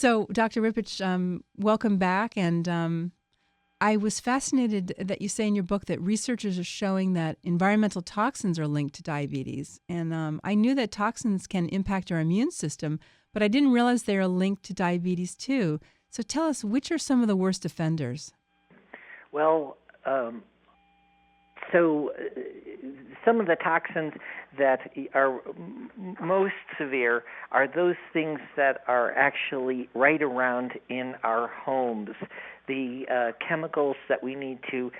So, Dr. Rippich, welcome back. And I was fascinated that you say in your book that researchers are showing that environmental toxins are linked to diabetes. And I knew that toxins can impact our immune system, but I didn't realize they are linked to diabetes too. So tell us, which are some of the worst offenders? Well, some of the toxins that are most severe are those things that are actually right around in our homes. The chemicals that we need to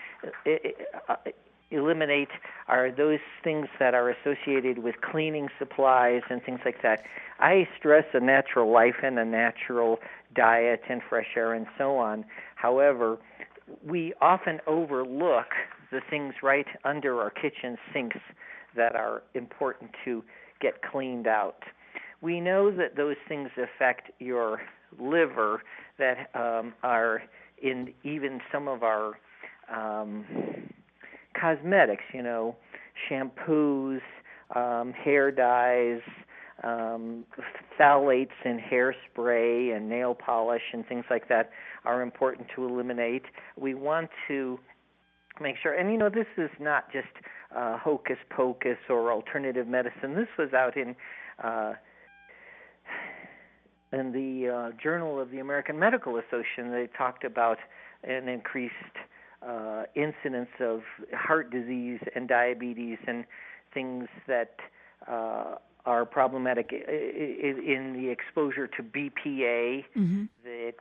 eliminate are those things that are associated with cleaning supplies and things like that. I stress a natural life and a natural diet and fresh air and so on. However, we often overlook the things right under our kitchen sinks that are important to get cleaned out. We know that those things affect your liver that are in even some of our cosmetics, shampoos, hair dyes, phthalates in hairspray and nail polish and things like that are important to eliminate. We want to make sure, and this is not just hocus pocus or alternative medicine. This was out in the Journal of the American Medical Association. They talked about an increased incidence of heart disease and diabetes and things that are problematic in the exposure to BPA, that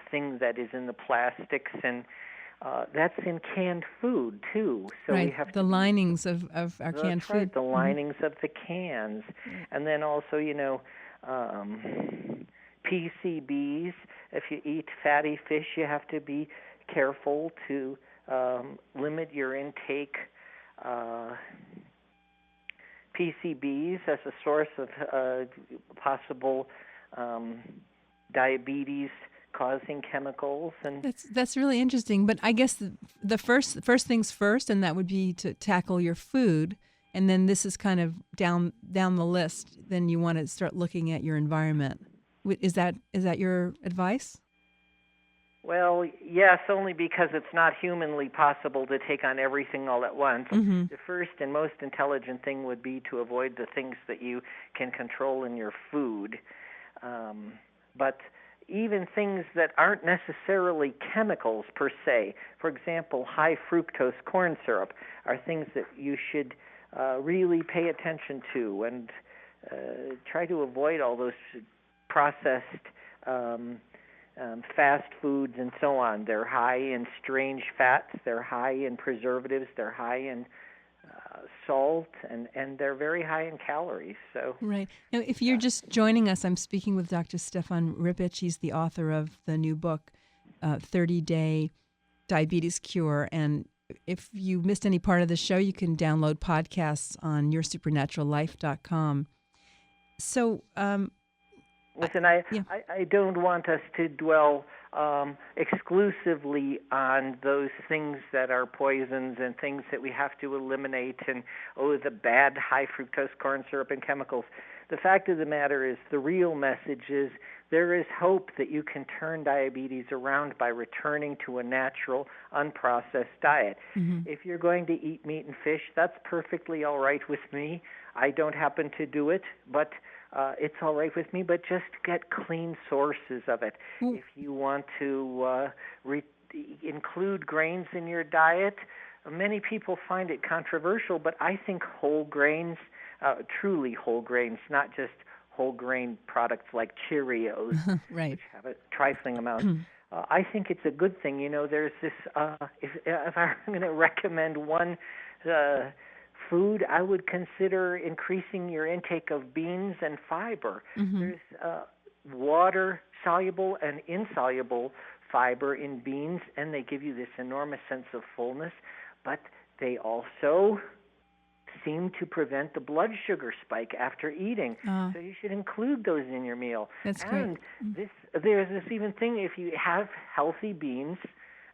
thing that is in the plastics, and that's in canned food too. So right, we have the linings of our canned food. Right, the linings of the cans, and then also PCBs. If you eat fatty fish, you have to be careful to limit your intake. PCBs as a source of possible diabetes-causing chemicals, and that's really interesting. But I guess the first things first, and that would be to tackle your food, and then this is kind of down the list. Then you want to start looking at your environment. Is that your advice? Well, yes, only because it's not humanly possible to take on everything all at once. The first and most intelligent thing would be to avoid the things that you can control in your food. But even things that aren't necessarily chemicals per se, for example, high fructose corn syrup, are things that you should really pay attention to and try to avoid all those processed fast foods and so on. They're high in strange fats, they're high in preservatives, they're high in salt, and they're very high in calories. So right. Now, if you're just joining us, I'm speaking with Dr. Stefan Ribbit. He's the author of the new book, 30-Day Diabetes Cure. And if you missed any part of the show, you can download podcasts on yoursupernaturallife.com. So, listen, I don't want us to dwell exclusively on those things that are poisons and things that we have to eliminate and, the bad high fructose corn syrup and chemicals. The fact of the matter is the real message is there is hope that you can turn diabetes around by returning to a natural, unprocessed diet. If you're going to eat meat and fish, that's perfectly all right with me. I don't happen to do it, but it's all right with me, but just get clean sources of it. If you want to include grains in your diet, many people find it controversial, but I think whole grains, truly whole grains, not just whole grain products like Cheerios, right, which have a trifling amount. I think it's a good thing. There's this, if I'm going to recommend one food, I would consider increasing your intake of beans and fiber. There's water-soluble and insoluble fiber in beans, and they give you this enormous sense of fullness, but they also seem to prevent the blood sugar spike after eating. So you should include those in your meal. That's and great. There's this even thing, if you have healthy beans,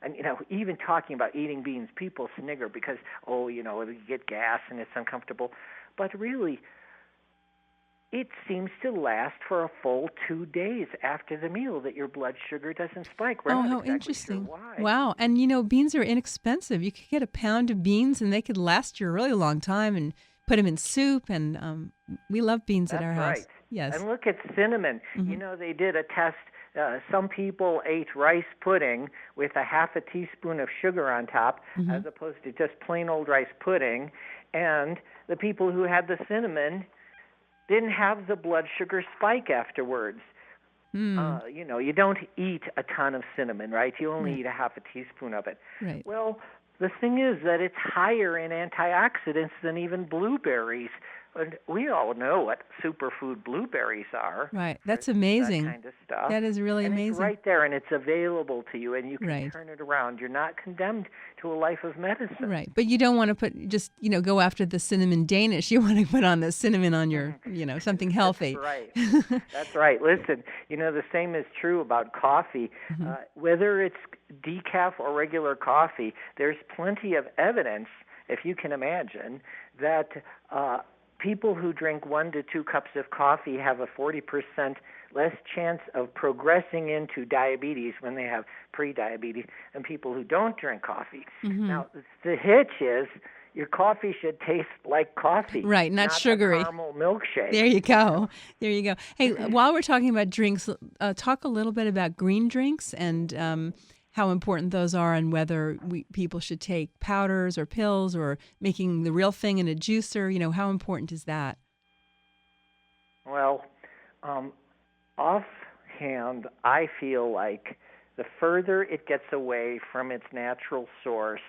and, even talking about eating beans, people snigger because, you get gas and it's uncomfortable. But really, it seems to last for a full 2 days after the meal that your blood sugar doesn't spike. We're not how exactly interesting. sure why. Wow. And, beans are inexpensive. You could get a pound of beans and they could last you a really long time and put them in soup. And we love beans at That's our right. house. Yes. And look at cinnamon. Mm-hmm. They did a test. Some people ate rice pudding with a half a teaspoon of sugar on top, Mm-hmm. as opposed to just plain old rice pudding. And the people who had the cinnamon didn't have the blood sugar spike afterwards. You don't eat a ton of cinnamon, right? You only eat a half a teaspoon of it. Right. Well, the thing is that it's higher in antioxidants than even blueberries. And we all know what superfood blueberries are. Right. That's amazing. That kind of stuff. That is really and amazing. It's right there, and it's available to you, and you can Right. turn it around. You're not condemned to a life of medicine. Right. But you don't want to go after the cinnamon Danish. You want to put on the cinnamon on your, something healthy. That's right. That's right. Listen, the same is true about coffee. Whether it's decaf or regular coffee, there's plenty of evidence, if you can imagine, that people who drink 1 to 2 cups of coffee have a 40% less chance of progressing into diabetes when they have pre-diabetes than people who don't drink coffee. Now, the hitch is your coffee should taste like coffee. Right, not sugary. A caramel milkshake. There you go. Hey, while we're talking about drinks, talk a little bit about green drinks and how important those are, and whether people should take powders or pills or making the real thing in a juicer. How important is that? Well, offhand, I feel like the further it gets away from its natural source,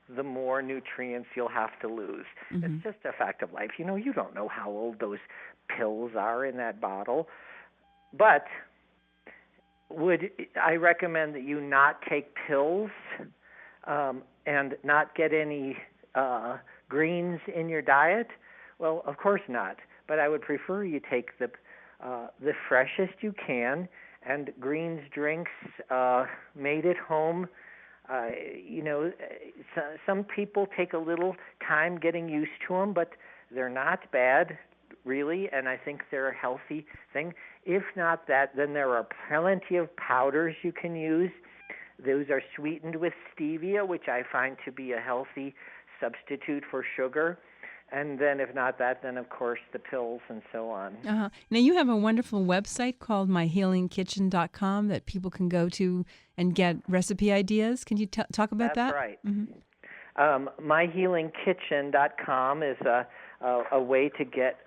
the more nutrients you'll have to lose. It's just a fact of life. You don't know how old those pills are in that bottle. But I recommend that you not take pills and not get any greens in your diet? Well, of course not. But I would prefer you take the freshest you can, and greens drinks made at home. Some people take a little time getting used to them, but they're not bad, really, and I think they're a healthy thing. If not that, then there are plenty of powders you can use. Those are sweetened with stevia, which I find to be a healthy substitute for sugar. And then if not that, then of course the pills and so on. Now you have a wonderful website called myhealingkitchen.com that people can go to and get recipe ideas. Can you talk about that? That's right. Myhealingkitchen.com is a way to get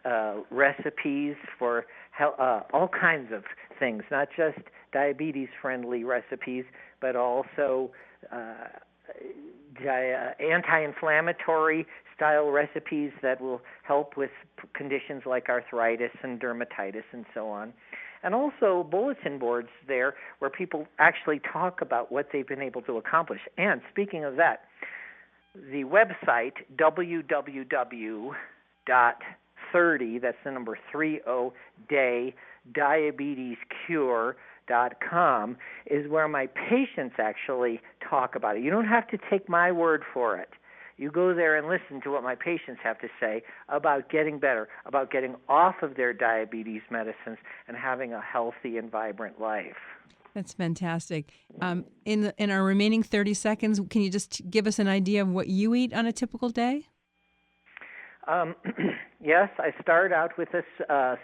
recipes for all kinds of things, not just diabetes-friendly recipes, but also anti-inflammatory style recipes that will help with conditions like arthritis and dermatitis and so on. And also bulletin boards there where people actually talk about what they've been able to accomplish. And speaking of that, the website, www.30, that's the number 30, day, diabetescure.com, is where my patients actually talk about it. You don't have to take my word for it. You go there and listen to what my patients have to say about getting better, about getting off of their diabetes medicines and having a healthy and vibrant life. That's fantastic. In our remaining 30 seconds, can you just give us an idea of what you eat on a typical day? Yes, I start out with a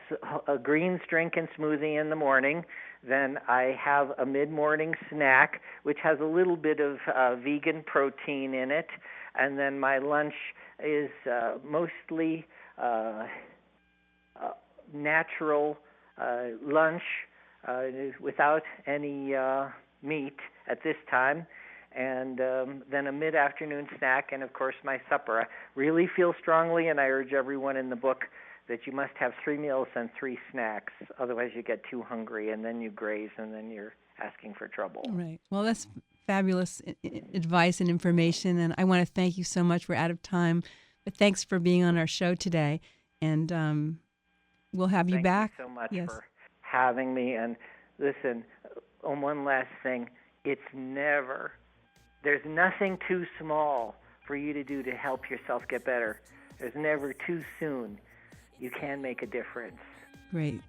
greens drink and smoothie in the morning. Then I have a mid-morning snack, which has a little bit of vegan protein in it. And then my lunch is mostly natural lunch without any meat at this time. And then a mid-afternoon snack, and, of course, my supper. I really feel strongly, and I urge everyone in the book, that you must have 3 meals and 3 snacks. Otherwise, you get too hungry, and then you graze, and then you're asking for trouble. Right. Well, that's fabulous advice and information, and I want to thank you so much. We're out of time, but thanks for being on our show today, and we'll have you back. Thank you so much for having me. And listen, one last thing, there's nothing too small for you to do to help yourself get better. There's never too soon. You can make a difference.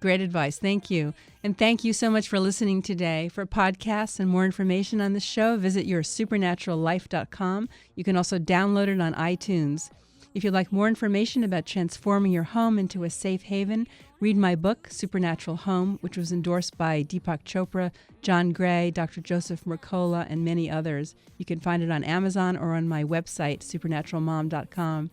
Great advice. Thank you. And thank you so much for listening today. For podcasts and more information on the show, visit yoursupernaturallife.com. You can also download it on iTunes. If you'd like more information about transforming your home into a safe haven, read my book, Supernatural Home, which was endorsed by Deepak Chopra, John Gray, Dr. Joseph Mercola, and many others. You can find it on Amazon or on my website, supernaturalmom.com.